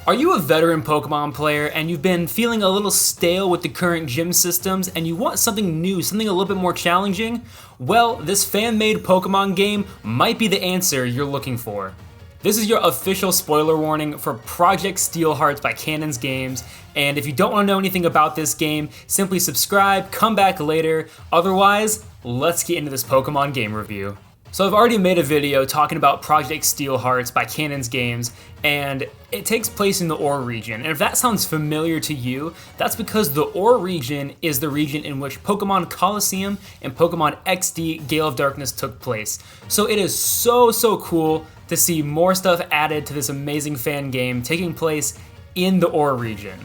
Are you a veteran Pokemon player and you've been feeling a little stale with the current gym systems and you want something new, something a little bit more challenging? Well, this fan-made Pokemon game might be the answer you're looking for. This is your official spoiler warning for Project Steelhearts by Cannon's Games, and if you don't want to know anything about this game, simply subscribe, come back later. Otherwise, let's get into this Pokemon game review. So I've already made a video talking about Project Steelhearts by Cannon's Games, and it takes place in the Orre region. And if that sounds familiar to you, that's because the Orre region is the region in which Pokemon Colosseum and Pokemon XD Gale of Darkness took place. So it is so cool to see more stuff added to this amazing fan game taking place in the Orre region.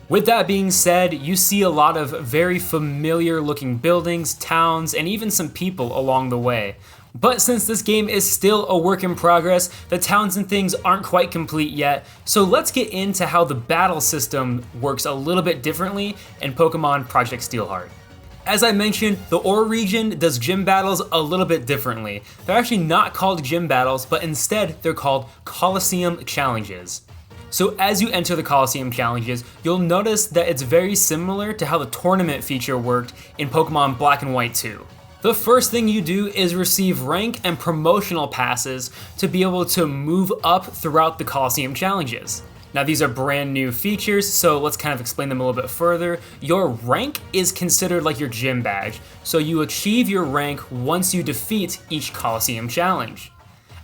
With that being said, you see a lot of very familiar looking buildings, towns, and even some people along the way. But since this game is still a work in progress, the towns and things aren't quite complete yet, so let's get into how the battle system works a little bit differently in Pokemon Project Steelheart. As I mentioned, the Orre region does gym battles a little bit differently. They're actually not called gym battles, but instead they're called Colosseum Challenges. So as you enter the Colosseum Challenges, you'll notice that it's very similar to how the tournament feature worked in Pokemon Black and White 2. The first thing you do is receive rank and promotional passes to be able to move up throughout the Colosseum Challenges. Now these are brand new features, so let's kind of explain them a little bit further. Your rank is considered like your gym badge, so you achieve your rank once you defeat each Colosseum Challenge.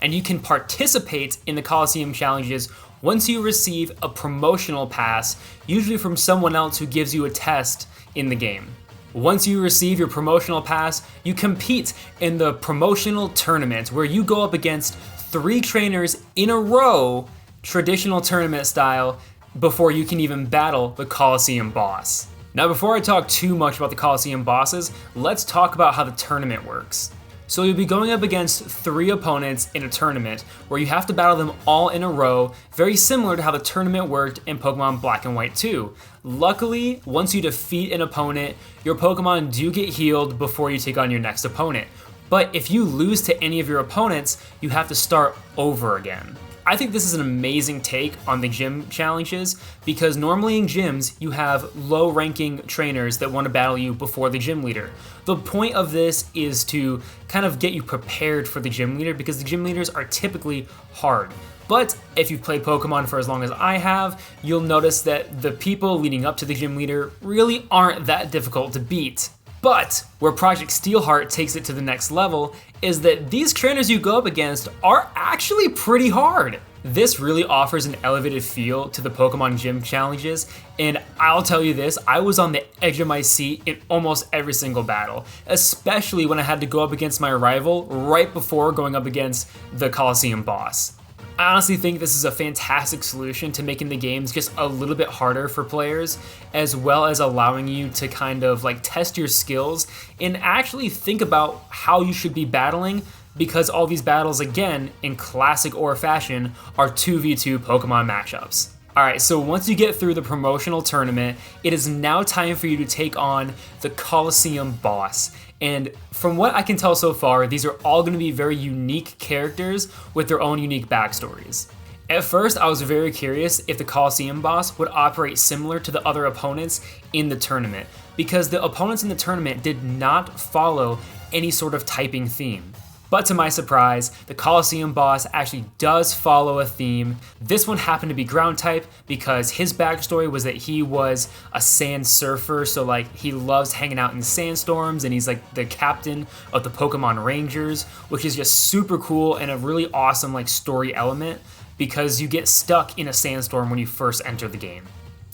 And you can participate in the Colosseum Challenges once you receive a promotional pass, usually from someone else who gives you a test in the game. Once you receive your promotional pass, you compete in the promotional tournament where you go up against 3 trainers in a row, traditional tournament style, before you can even battle the Colosseum boss. Now before I talk too much about the Colosseum bosses, let's talk about how the tournament works. So you'll be going up against 3 opponents in a tournament where you have to battle them all in a row, very similar to how the tournament worked in Pokemon Black and White 2. Luckily, once you defeat an opponent, your Pokemon do get healed before you take on your next opponent. But if you lose to any of your opponents, you have to start over again. I think this is an amazing take on the gym challenges because normally in gyms you have low ranking trainers that want to battle you before the gym leader. The point of this is to kind of get you prepared for the gym leader because the gym leaders are typically hard. But if you've played Pokemon for as long as I have, you'll notice that the people leading up to the gym leader really aren't that difficult to beat. But where Project Steelheart takes it to the next level is that these trainers you go up against are actually pretty hard. This really offers an elevated feel to the Pokemon Gym challenges, and I'll tell you this, I was on the edge of my seat in almost every single battle, especially when I had to go up against my rival right before going up against the Colosseum boss. I honestly think this is a fantastic solution to making the games just a little bit harder for players, as well as allowing you to kind of like test your skills and actually think about how you should be battling, because all these battles, again, in classic Orre fashion, are 2v2 Pokemon matchups. Alright, so once you get through the promotional tournament, it is now time for you to take on the Colosseum boss. And from what I can tell so far, these are all going to be very unique characters with their own unique backstories. At first, I was very curious if the Colosseum boss would operate similar to the other opponents in the tournament, because the opponents in the tournament did not follow any sort of typing theme. But to my surprise, the Colosseum boss actually does follow a theme. This one happened to be ground type because his backstory was that he was a sand surfer, so like he loves hanging out in sandstorms and he's like the captain of the Pokemon Rangers, which is just super cool and a really awesome like story element because you get stuck in a sandstorm when you first enter the game.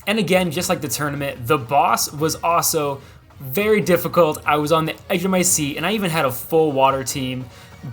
And again, just like the tournament, the boss was also very difficult. I was on the edge of my seat and I even had a full water team.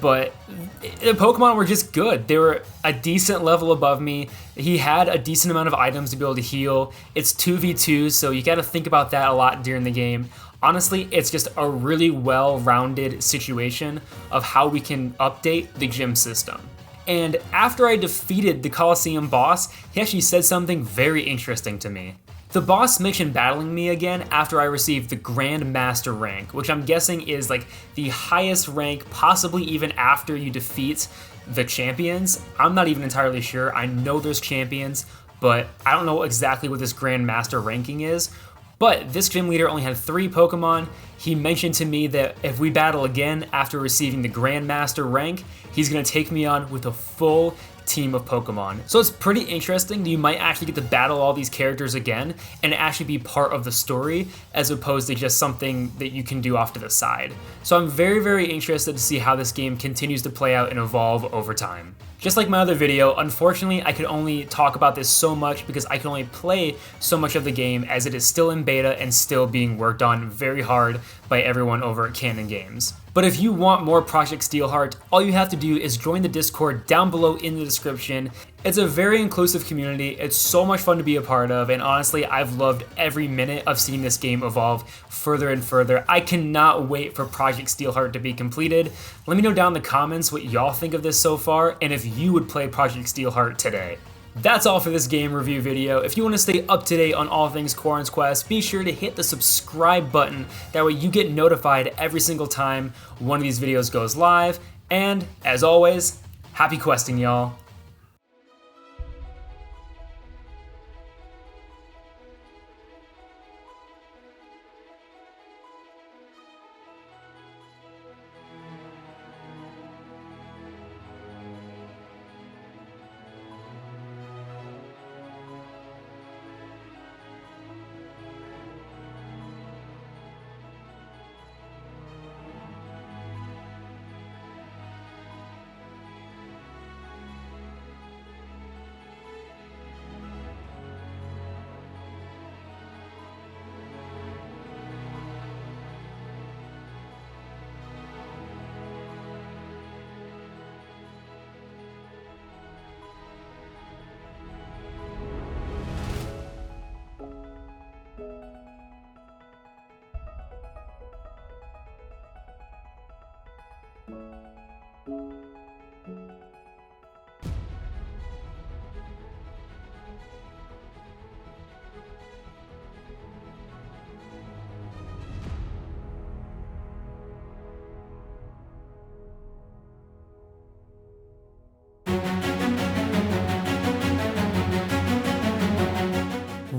But the Pokemon were just good. They were a decent level above me. He had a decent amount of items to be able to heal. It's 2v2, so you gotta think about that a lot during the game. Honestly, it's just a really well-rounded situation of how we can update the gym system. And after I defeated the Colosseum boss, he actually said something very interesting to me. The boss mentioned battling me again after I received the Grand Master rank, which I'm guessing is like the highest rank, possibly even after you defeat the champions. I'm not even entirely sure. I know there's champions, but I don't know exactly what this Grandmaster ranking is. But this gym leader only had 3 Pokemon. He mentioned to me that if we battle again after receiving the Grandmaster rank, he's going to take me on with a full team of Pokemon. So it's pretty interesting that you might actually get to battle all these characters again and actually be part of the story as opposed to just something that you can do off to the side. So I'm very, very interested to see how this game continues to play out and evolve over time. Just like my other video, unfortunately I could only talk about this so much because I can only play so much of the game as it is still in beta and still being worked on very hard by everyone over at Canon Games. But if you want more Project Steelheart, all you have to do is join the Discord down below in the description. It's a very inclusive community, it's so much fun to be a part of, and honestly, I've loved every minute of seeing this game evolve further and further. I cannot wait for Project Steelheart to be completed. Let me know down in the comments what y'all think of this so far, and if you would play Project Steelheart today. That's all for this game review video. If you want to stay up to date on all things Quoorn's Quest, be sure to hit the subscribe button. That way you get notified every single time one of these videos goes live. And as always, happy questing, y'all.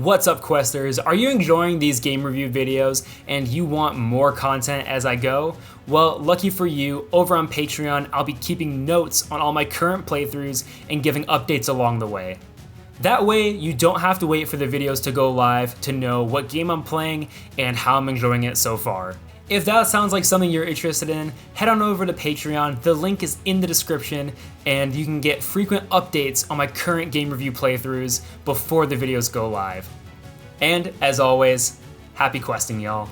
What's up, Questers? Are you enjoying these game review videos and you want more content as I go? Well, lucky for you, over on Patreon, I'll be keeping notes on all my current playthroughs and giving updates along the way. That way, you don't have to wait for the videos to go live to know what game I'm playing and how I'm enjoying it so far. If that sounds like something you're interested in, head on over to Patreon. The link is in the description, and you can get frequent updates on my current game review playthroughs before the videos go live. And as always, happy questing, y'all.